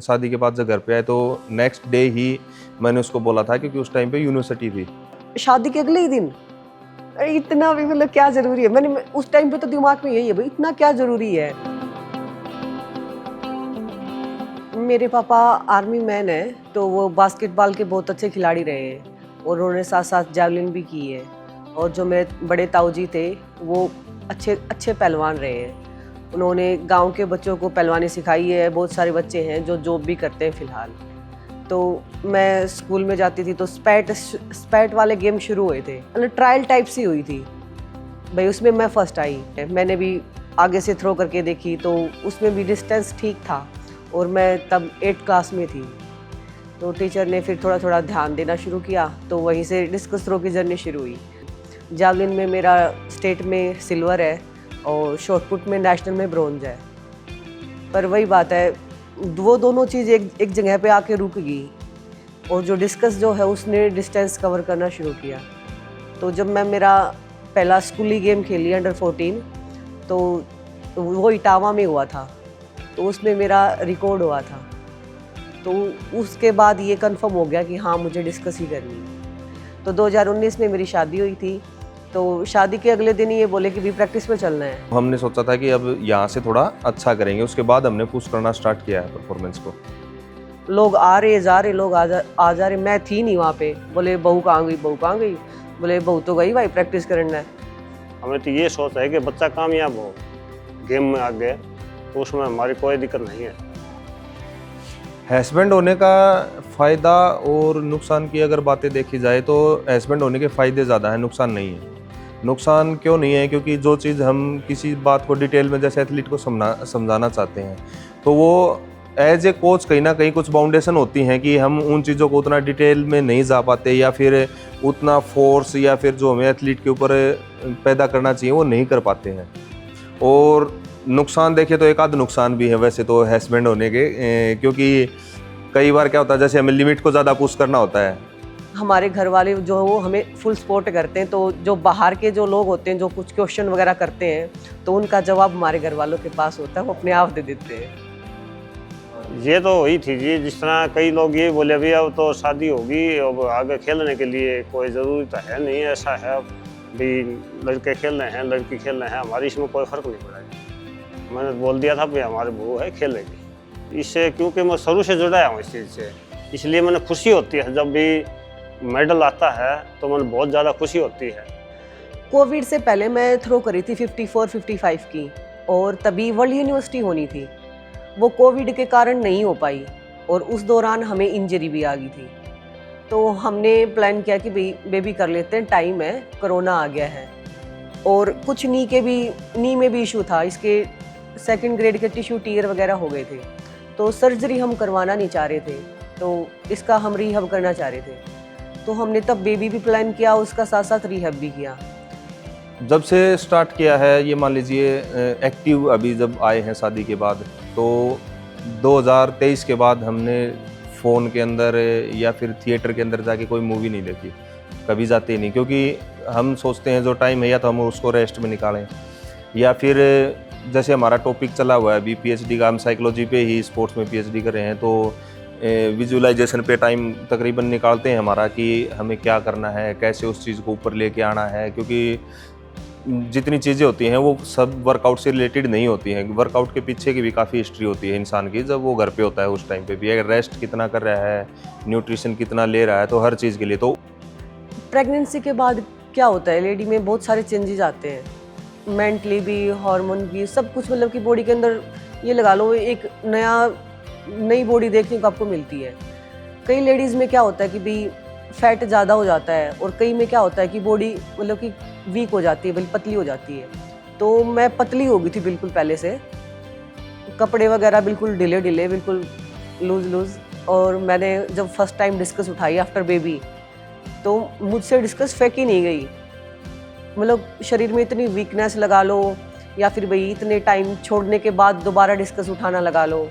शादी के बाद जब घर पे आए तो नेक्स्ट डे ही मैंने उसको बोला था, क्योंकि उस टाइम पे यूनिवर्सिटी थी। शादी के अगले ही दिन इतना भी मतलब क्या जरूरी है, मैंने उस टाइम पे तो दिमाग में यही है भाई इतना क्या जरूरी है। मेरे पापा आर्मी मैन है, तो वो बास्केटबॉल के बहुत अच्छे खिलाड़ी रहे हैं और उन्होंने साथ साथ जैवलिन भी की है। और जो मेरे बड़े ताऊजी थे वो अच्छे पहलवान रहे हैं। उन्होंने गांव के बच्चों को पहलवानी सिखाई है। बहुत सारे बच्चे हैं जो जॉब भी करते हैं फ़िलहाल। तो मैं स्कूल में जाती थी तो स्पैट वाले गेम शुरू हुए थे, मतलब ट्रायल टाइप सी हुई थी भाई, उसमें मैं फर्स्ट आई। मैंने भी आगे से थ्रो करके देखी तो उसमें भी डिस्टेंस ठीक था और मैं तब 8th क्लास में थी। तो टीचर ने फिर थोड़ा थोड़ा ध्यान देना शुरू किया, तो वहीं से डिस्कस थ्रो की जर्नी शुरू हुई। जावलिन में मेरा स्टेट में सिल्वर है और शॉटपुट में नेशनल में ब्रोंज है। पर वही बात है, वो दोनों चीज़ एक जगह पे आके रुक गई और जो डिस्कस जो है उसने डिस्टेंस कवर करना शुरू किया। तो जब मैं मेरा पहला स्कूली गेम खेली अंडर 14, तो वो इटावा में हुआ था, तो उसमें मेरा रिकॉर्ड हुआ था। तो उसके बाद ये कंफर्म हो गया कि हाँ मुझे डिस्कस ही करनी है। तो 2019 में मेरी शादी हुई थी। तो शादी के अगले दिन ही ये बोले कि भी प्रैक्टिस में चलना है। हमने सोचा था कि अब यहाँ से थोड़ा अच्छा करेंगे, उसके बाद हमने पुश करना स्टार्ट किया है परफॉर्मेंस को। लोग आ रहे जा रहे, लोग आ जा रहे। मैं थी नहीं वहाँ पे। बोले बहू कहाँ गई, बहू कहाँ गई? बोले बहू तो गई भाई, प्रैक्टिस करना है। हमें तो ये सोच है कि बच्चा कामयाब हो गेम में आगे, तो उसमें हमारी कोई दिक्कत नहीं है। हस्बैंड होने का फ़ायदा और नुकसान की अगर बातें देखी जाए तो हस्बैंड होने के फ़ायदे ज़्यादा हैं, नुकसान नहीं है। नुकसान क्यों नहीं है? क्योंकि जो चीज़ हम किसी बात को डिटेल में जैसे एथलीट को समझाना चाहते हैं, तो वो एज ए कोच कहीं ना कहीं कुछ बाउंडेशन होती हैं कि हम उन चीज़ों को उतना डिटेल में नहीं जा पाते, या फिर उतना फोर्स या फिर जो हमें एथलीट के ऊपर पैदा करना चाहिए वो नहीं कर पाते हैं। और नुकसान देखें तो एक आध नुकसान भी है वैसे तो हस्बैंड होने के, क्योंकि कई बार क्या होता है जैसे हमें लिमिट को ज़्यादा पुश करना होता है। हमारे घर वाले जो है वो हमें फुल सपोर्ट करते हैं। तो जो बाहर के जो लोग होते हैं जो कुछ क्वेश्चन वगैरह करते हैं, तो उनका जवाब हमारे घर वालों के पास होता है, वो अपने आप दे देते हैं। ये तो वही थी जी, जिस तरह कई लोग ये बोले अभी अब तो शादी होगी, अब आगे खेलने के लिए कोई ज़रूरी तो है नहीं, ऐसा है भी लड़के खेल रहे हैं लड़की खेल रहे हैं, हमारी इसमें कोई फ़र्क नहीं पड़ा है। मैंने बोल दिया था भाई हमारे बहू है खेलेगी। इससे क्योंकि मैं शुरू से जुड़ा हूँ इस चीज़ से, इसलिए मैंने खुशी होती है जब भी मेडल आता है, तो मैंने बहुत ज़्यादा खुशी होती है। कोविड से पहले मैं थ्रो करी थी 54-55 की, और तभी वर्ल्ड यूनिवर्सिटी होनी थी। वो कोविड के कारण नहीं हो पाई और उस दौरान हमें इंजरी भी आ गई थी। तो हमने प्लान किया कि भाई बेबी कर लेते हैं, टाइम है, कोरोना आ गया है। और कुछ नी में भी इशू था, इसके 2nd ग्रेड के टिश्यू टीयर वगैरह हो गए थे, तो सर्जरी हम करवाना नहीं चाह रहे थे, तो इसका हम रिहब करना चाह रहे थे। तो हमने तब बेबी भी प्लान किया, उसका साथ साथ रिहब भी किया। जब से स्टार्ट किया है ये मान लीजिए एक्टिव अभी जब आए हैं शादी के बाद, तो 2023 के बाद हमने फ़ोन के अंदर या फिर थिएटर के अंदर जाके कोई मूवी नहीं देखी, कभी जाते ही नहीं, क्योंकि हम सोचते हैं जो टाइम है या तो हम उसको रेस्ट में निकालें, या फिर जैसे हमारा टॉपिक चला हुआ है अभी पीएचडी का, हम साइकोलॉजी पे ही स्पोर्ट्स में पीएचडी कर रहे हैं, तो विजुअलाइजेशन पे टाइम तकरीबन निकालते हैं हमारा कि हमें क्या करना है, कैसे उस चीज़ को ऊपर लेके आना है, क्योंकि जितनी चीज़ें होती हैं वो सब वर्कआउट से रिलेटेड नहीं होती हैं। वर्कआउट के पीछे की भी काफ़ी हिस्ट्री होती है इंसान की, जब वो घर पे होता है उस टाइम पे भी अगर रेस्ट कितना कर रहा है, न्यूट्रिशन कितना ले रहा है, तो हर चीज़ के लिए। तो प्रेगनेंसी के बाद क्या होता है, लेडी में बहुत सारे चेंजेस आते हैं, मेंटली भी, हार्मोन भी, सब कुछ, मतलब कि बॉडी के अंदर ये लगा लो एक नई बॉडी देखने को आपको मिलती है। कई लेडीज़ में क्या होता है कि भाई फैट ज़्यादा हो जाता है, और कई में क्या होता है कि बॉडी मतलब कि वीक हो जाती है, बिल्कुल पतली हो जाती है। तो मैं पतली हो गई थी बिल्कुल पहले से, कपड़े वगैरह बिल्कुल ढीले ढीले, बिल्कुल लूज़। और मैंने जब फर्स्ट टाइम डिस्कस उठाई आफ्टर बेबी, तो मुझसे डिस्कस फेंक ही नहीं गई। मतलब शरीर में इतनी वीकनेस लगा लो, या फिर भाई इतने टाइम छोड़ने के बाद दोबारा डिस्कस उठाना लगा लो,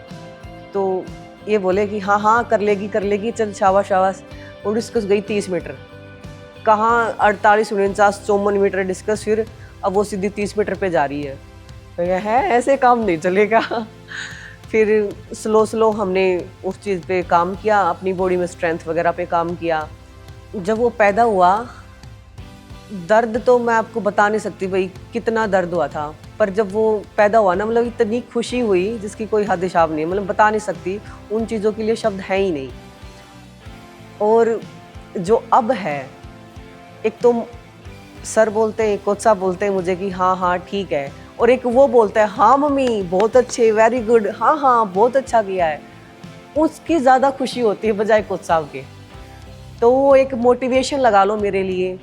तो ये बोले कि हाँ कर लेगी, चल शाबाश। और डिस्कस गई 30 मीटर, कहाँ 48, 49, 54 मीटर डिस्कस, फिर अब वो सीधी 30 मीटर पे जा रही है। तो ये है, ऐसे काम नहीं चलेगा। फिर स्लो स्लो हमने उस चीज़ पे काम किया, अपनी बॉडी में स्ट्रेंथ वगैरह पे काम किया। जब वो पैदा हुआ, दर्द तो मैं आपको बता नहीं सकती भाई कितना दर्द हुआ था, पर जब वो पैदा हुआ ना, मतलब इतनी खुशी हुई जिसकी कोई हद हिसाब नहीं है, मतलब बता नहीं सकती, उन चीज़ों के लिए शब्द हैं ही नहीं। और जो अब है, एक तो सर बोलते हैं, कोच साहब बोलते हैं मुझे कि हाँ हाँ ठीक है, और एक वो बोलता है हाँ मम्मी बहुत अच्छे, वेरी गुड, हाँ हाँ बहुत अच्छा किया है, उसकी ज़्यादा खुशी होती है बजाय कोच साहब के। तो वो एक मोटिवेशन लगा लो मेरे लिए।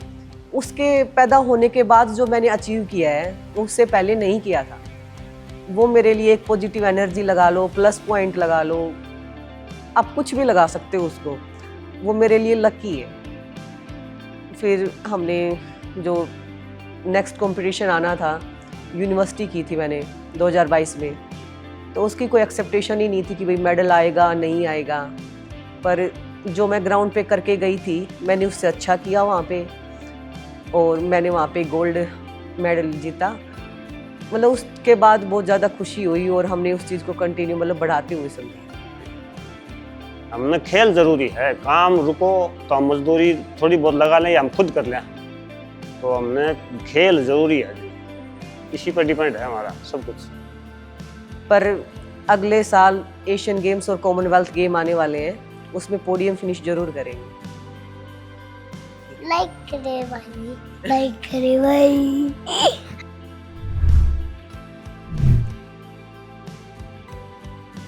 उसके पैदा होने के बाद जो मैंने अचीव किया है, उससे पहले नहीं किया था, वो मेरे लिए एक पॉजिटिव एनर्जी लगा लो, प्लस पॉइंट लगा लो, आप कुछ भी लगा सकते हो उसको, वो मेरे लिए लकी है। फिर हमने जो नेक्स्ट कंपटीशन आना था, यूनिवर्सिटी की थी मैंने 2022 में, तो उसकी कोई एक्सेप्टेशन ही नहीं थी कि भाई मेडल आएगा नहीं आएगा, पर जो मैं ग्राउंड पे करके गई थी, मैंने उससे अच्छा किया वहाँ पे, और मैंने वहाँ पे गोल्ड मेडल जीता। मतलब उसके बाद बहुत ज़्यादा खुशी हुई, और हमने उस चीज़ को कंटिन्यू मतलब बढ़ाते हुए समझा। हमने खेल जरूरी है, काम रुको तो हम मजदूरी थोड़ी बहुत लगा लें या हम खुद कर लें, तो हमने खेल जरूरी है, इसी पर डिपेंड है हमारा सब कुछ। पर अगले साल एशियन गेम्स और कॉमनवेल्थ गेम आने वाले हैं, उसमें पोडियम फिनिश जरूर करेंगे। लाइक करे भाई, लाइक करे भाई।